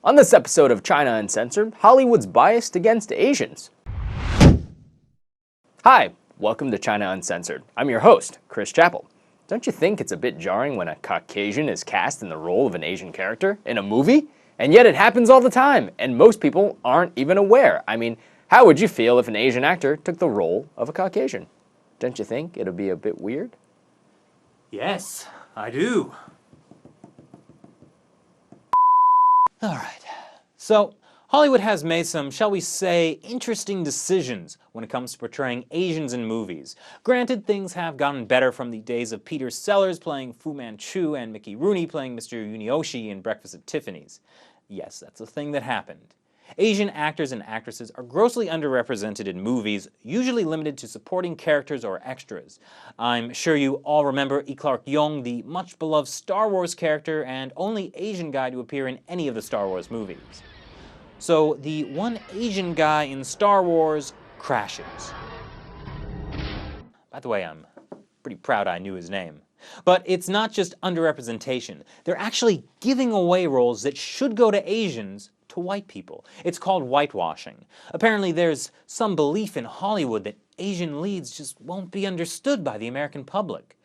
On this episode of China Uncensored, Hollywood's biased against Asians. Hi, welcome to China Uncensored. I'm your host, Chris Chappell. Don't you think it's a bit jarring when a Caucasian is cast in the role of an Asian character in a movie? And yet it happens all the time, and most people aren't even aware. I mean, how would you feel if an Asian actor took the role of a Caucasian? Don't you think it'd be a bit weird? Yes, I do. Alright, so Hollywood has made some, shall we say, interesting decisions when it comes to portraying Asians in movies. Granted, things have gotten better from the days of Peter Sellers playing Fu Manchu and Mickey Rooney playing Mr. Yunioshi in Breakfast at Tiffany's. Yes, that's a thing that happened. Asian actors and actresses are grossly underrepresented in movies, usually limited to supporting characters or extras. I'm sure you all remember Lee Clark-young, the much-beloved Star Wars character and only Asian guy to appear in any of the Star Wars movies. So the one Asian guy in Star Wars crashes. By the way, I'm pretty proud I knew his name. But it's not just underrepresentation. They're actually giving away roles that should go to Asians to white people. It's called whitewashing. Apparently there's some belief in Hollywood that Asian leads just won't be understood by the American public.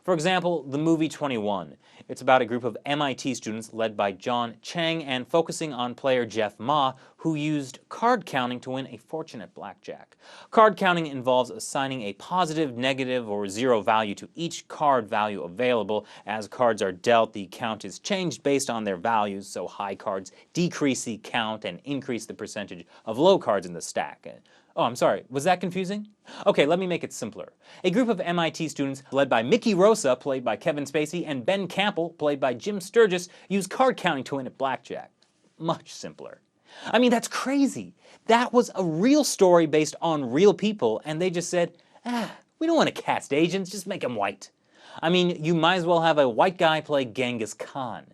For example, the movie 21. It's about a group of MIT students led by John Chang and focusing on player Jeff Ma, who used card counting to win a fortune at blackjack. Card counting involves assigning a positive, negative, or zero value to each card value available. As cards are dealt, the count is changed based on their values, so high cards decrease the count and increase the percentage of low cards in the stack. Oh, I'm sorry, was that confusing? Okay, let me make it simpler. A group of MIT students led by Mickey Rosa, played by Kevin Spacey, and Ben Campbell, played by Jim Sturgis, use card counting to win at blackjack. Much simpler. I mean, that's crazy. That was a real story based on real people, and they just said, we don't want to cast Asians, just make them white. I mean, you might as well have a white guy play Genghis Khan.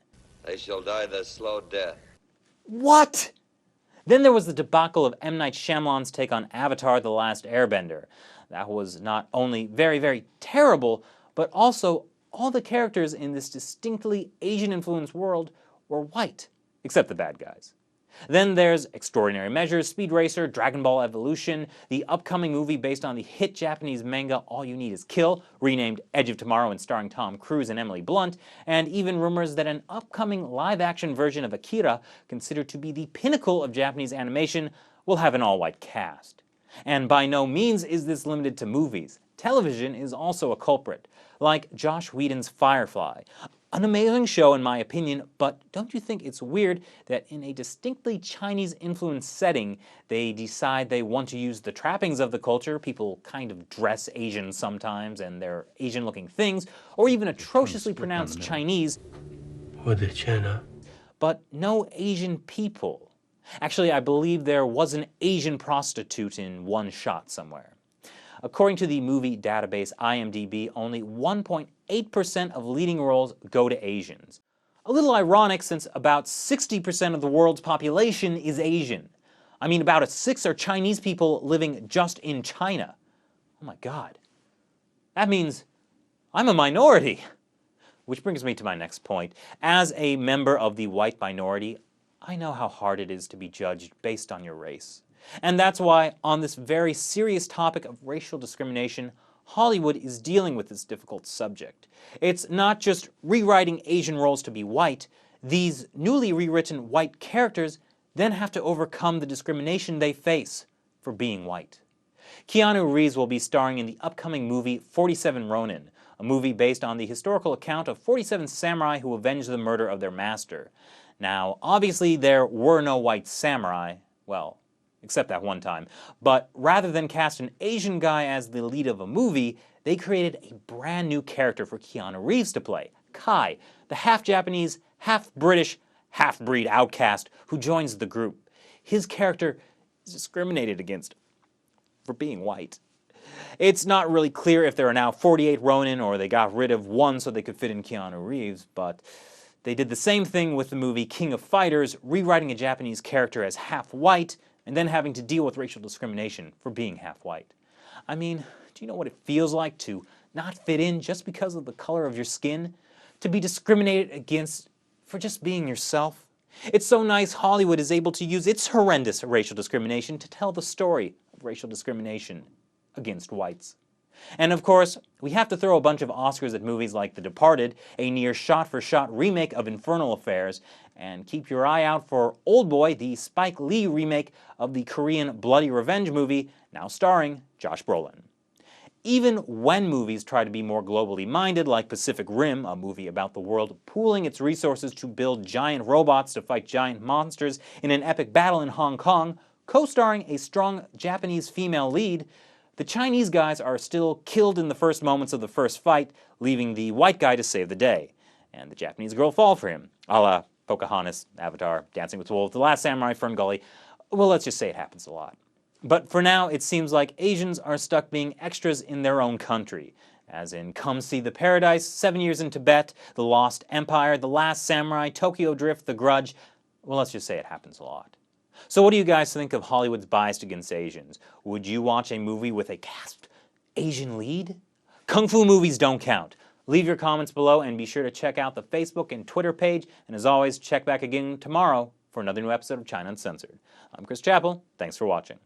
They shall die the slow death. What? Then there was the debacle of M. Night Shyamalan's take on Avatar: The Last Airbender. That was not only very, very terrible, but also all the characters in this distinctly Asian-influenced world were white, except the bad guys. Then there's Extraordinary Measures, Speed Racer, Dragon Ball Evolution, the upcoming movie based on the hit Japanese manga All You Need Is Kill, renamed Edge of Tomorrow and starring Tom Cruise and Emily Blunt, and even rumors that an upcoming live-action version of Akira, considered to be the pinnacle of Japanese animation, will have an all-white cast. And by no means is this limited to movies. Television is also a culprit, like Joss Whedon's Firefly. An amazing show in my opinion, but don't you think it's weird that in a distinctly Chinese-influenced setting, they decide they want to use the trappings of the culture, people kind of dress Asian sometimes and they're Asian-looking things, or even atrociously pronounced Chinese, but no Asian people. Actually, I believe there was an Asian prostitute in one shot somewhere. According to the movie database IMDb, only 1.8% of leading roles go to Asians. A little ironic since about 60% of the world's population is Asian. I mean, about a sixth are Chinese people living just in China. Oh my God. That means I'm a minority. Which brings me to my next point. As a member of the white minority, I know how hard it is to be judged based on your race. And that's why, on this very serious topic of racial discrimination, Hollywood is dealing with this difficult subject. It's not just rewriting Asian roles to be white. These newly rewritten white characters then have to overcome the discrimination they face for being white. Keanu Reeves will be starring in the upcoming movie 47 Ronin, a movie based on the historical account of 47 samurai who avenged the murder of their master. Now, obviously there were no white samurai, well, except that one time. But rather than cast an Asian guy as the lead of a movie, they created a brand new character for Keanu Reeves to play, Kai, the half-Japanese, half-British, half-breed outcast who joins the group. His character is discriminated against for being white. It's not really clear if there are now 48 Ronin or they got rid of one so they could fit in Keanu Reeves, but they did the same thing with the movie King of Fighters, rewriting a Japanese character as half-white and then having to deal with racial discrimination for being half-white. I mean, do you know what it feels like to not fit in just because of the color of your skin? To be discriminated against for just being yourself? It's so nice Hollywood is able to use its horrendous racial discrimination to tell the story of racial discrimination against whites. And of course, we have to throw a bunch of Oscars at movies like The Departed, a near shot-for-shot remake of Infernal Affairs, and keep your eye out for Oldboy, the Spike Lee remake of the Korean Bloody Revenge movie, now starring Josh Brolin. Even when movies try to be more globally minded, like Pacific Rim, a movie about the world pooling its resources to build giant robots to fight giant monsters in an epic battle in Hong Kong, co-starring a strong Japanese female lead, the Chinese guys are still killed in the first moments of the first fight, leaving the white guy to save the day. And the Japanese girl fall for him, a la Pocahontas, Avatar, Dancing with Wolves, The Last Samurai, Ferngully. Well, let's just say it happens a lot. But for now, it seems like Asians are stuck being extras in their own country. As in Come See the Paradise, 7 Years in Tibet, The Lost Empire, The Last Samurai, Tokyo Drift, The Grudge. Well, let's just say it happens a lot. So what do you guys think of Hollywood's bias against Asians? Would you watch a movie with a cast Asian lead? Kung Fu movies don't count. Leave your comments below and be sure to check out the Facebook and Twitter page. And as always, check back again tomorrow for another new episode of China Uncensored. I'm Chris Chappell. Thanks for watching.